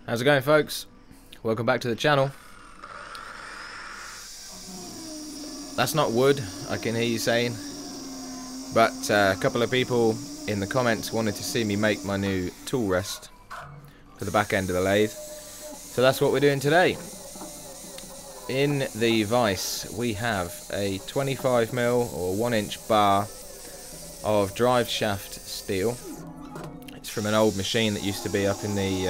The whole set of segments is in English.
How's it going, folks? Welcome back to the channel. That's not wood, I can hear you saying, but a couple of people in the comments wanted to see me make my new tool rest for the back end of the lathe, so that's what we're doing today. In the vise we have a 25mm or 1-inch bar of drive shaft steel. It's from an old machine that used to be up in the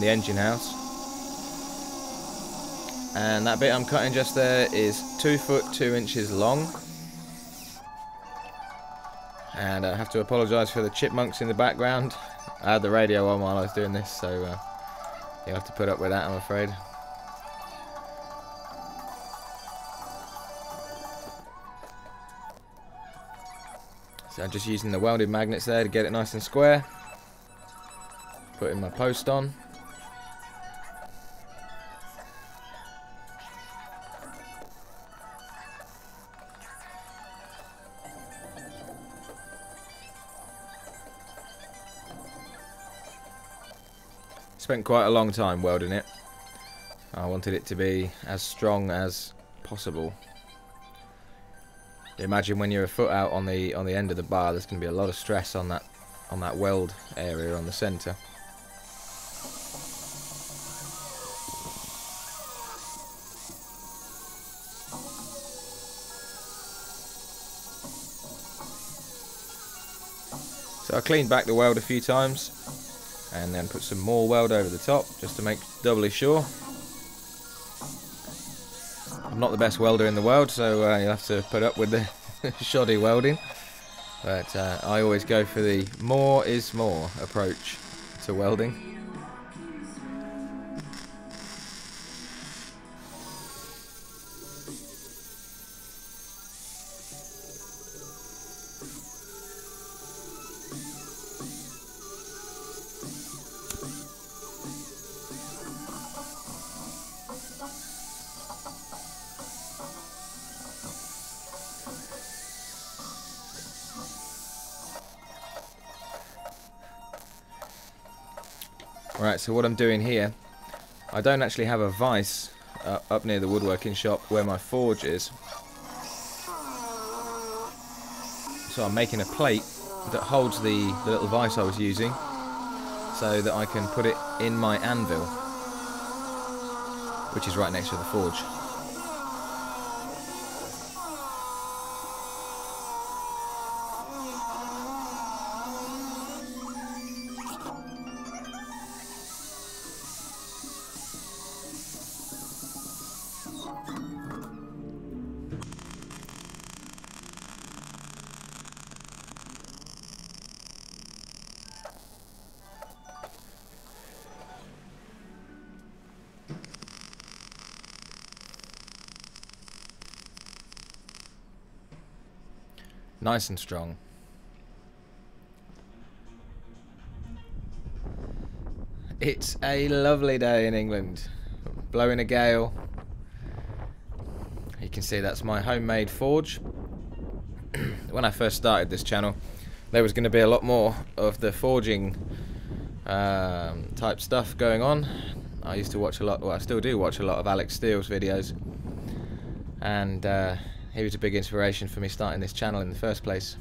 engine house. And that bit I'm cutting just there is 2 foot 2 inches long. And I have to apologise for the chipmunks in the background. I had the radio on while I was doing this, so you'll have to put up with that, I'm afraid. So I'm just using the welded magnets there to get it nice and square. Putting my post on. Spent quite a long time welding it. I wanted it to be as strong as possible. Imagine when you're a foot out on the end of the bar, there's going to be a lot of stress on that weld area on the centre. So I cleaned back the weld a few times and then put some more weld over the top just to make doubly sure. I'm not the best welder in the world, so you'll have to put up with the shoddy welding, but I always go for the more is more approach to welding. Right, so what I'm doing here, I don't actually have a vise up near the woodworking shop where my forge is. So I'm making a plate that holds the little vise I was using so that I can put it in my anvil, which is right next to the forge. Nice and strong. It's a lovely day in England. Blowing a gale. You can see that's my homemade forge. When I first started this channel, there was going to be a lot more of the forging type stuff going on. I used to watch a lot, well I still do watch a lot of Alex Steele's videos, and he was a big inspiration for me starting this channel in the first place.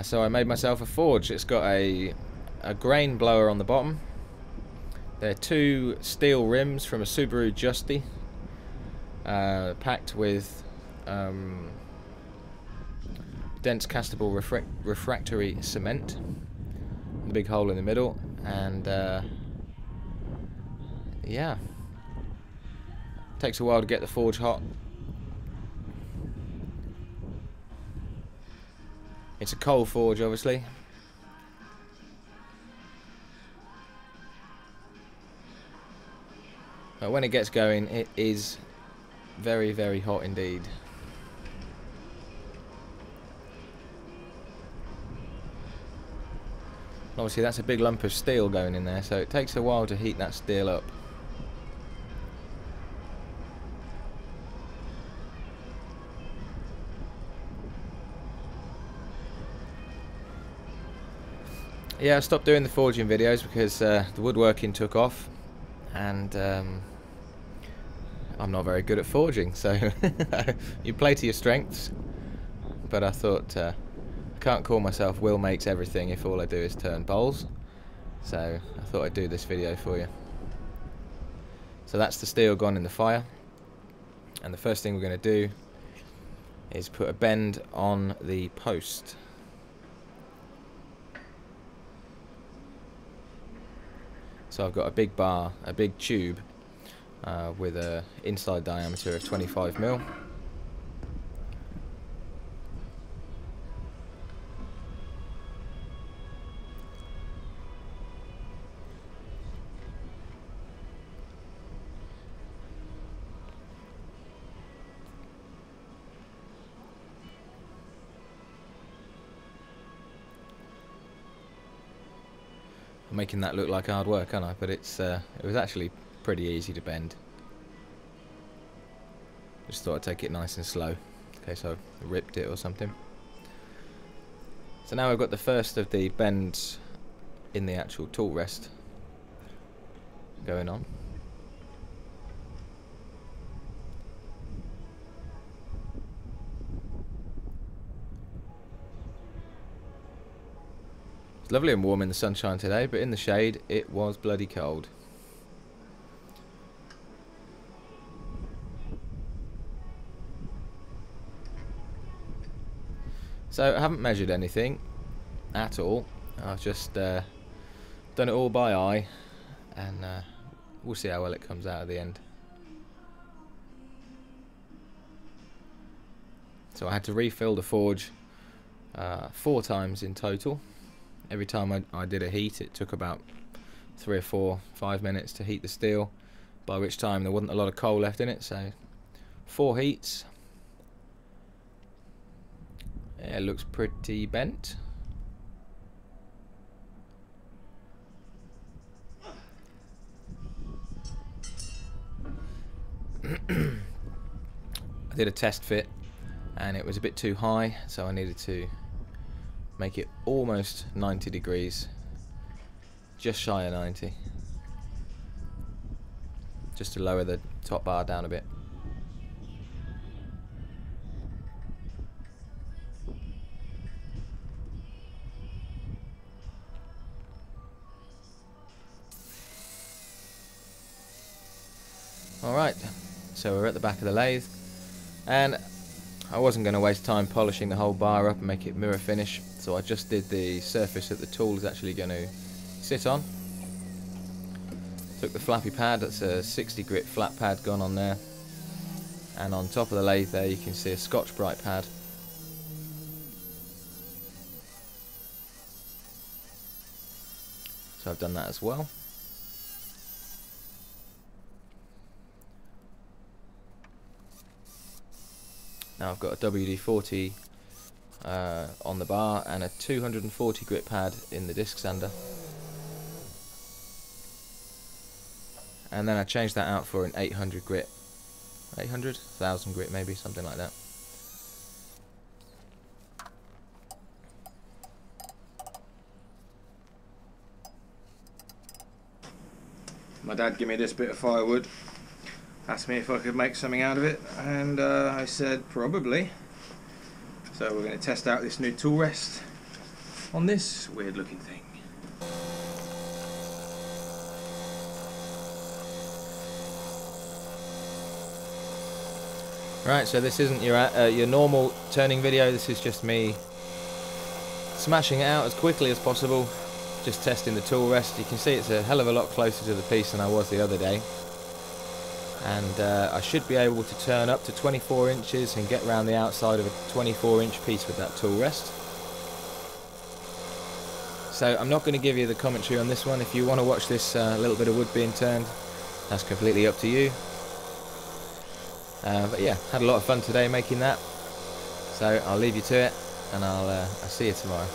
So I made myself a forge. It's got a grain blower on the bottom. They're 2 steel rims from a Subaru Justy, packed with dense castable refractory cement. The big hole in the middle, and yeah, takes a while to get the forge hot. It's a coal forge, obviously. But when it gets going, it is very, very hot indeed. Obviously, that's a big lump of steel going in there, so it takes a while to heat that steel up. Yeah, I stopped doing the forging videos because the woodworking took off, and I'm not very good at forging, so you play to your strengths. But I thought I can't call myself Will Makes Everything if all I do is turn bowls, so I thought I'd do this video for you. So that's the steel gone in the fire, and the first thing we're going to do is put a bend on the post. So I've got a big bar, a big tube with a inside diameter of 25mm. I'm making that look like hard work, aren't I? But it was actually pretty easy to bend. Just thought I'd take it nice and slow in case I ripped it or something. So now I've got the first of the bends in the actual tool rest going on. It's lovely and warm in the sunshine today, but in the shade it was bloody cold. So I haven't measured anything at all. I've just done it all by eye, and we'll see how well it comes out at the end. So I had to refill the forge 4 times in total. Every time I did a heat, it took about 3 or 4, 5 minutes to heat the steel, by which time there wasn't a lot of coal left in it. So 4 heats. Yeah, it looks pretty bent. I did a test fit and it was a bit too high, so I needed to make it almost 90 degrees, just shy of 90, just to lower the top bar down a bit. Alright, so we're at the back of the lathe, and I wasn't going to waste time polishing the whole bar up and make it mirror finish, so I just did the surface that the tool is actually going to sit on. Took the flappy pad, that's a 60 grit flat pad gone on there, and on top of the lathe there you can see a Scotch-Brite pad. So I've done that as well. Now I've got a WD-40 on the bar and a 240 grit pad in the disc sander, and then I changed that out for an 800 grit, 1,000 grit maybe, something like that. My dad gave me this bit of firewood, asked me if I could make something out of it, and I said probably. So we're going to test out this new tool rest on this weird looking thing. Right, so this isn't your normal turning video, this is just me smashing it out as quickly as possible, just testing the tool rest. You can see it's a hell of a lot closer to the piece than I was the other day. And I should be able to turn up to 24 inches and get around the outside of a 24-inch piece with that tool rest. So I'm not going to give you the commentary on this one. If you want to watch this little bit of wood being turned, that's completely up to you. But yeah, had a lot of fun today making that. So I'll leave you to it, and I'll see you tomorrow.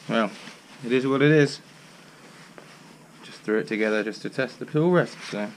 Well, it is what it is. Just threw it together just to test the Toolrest, so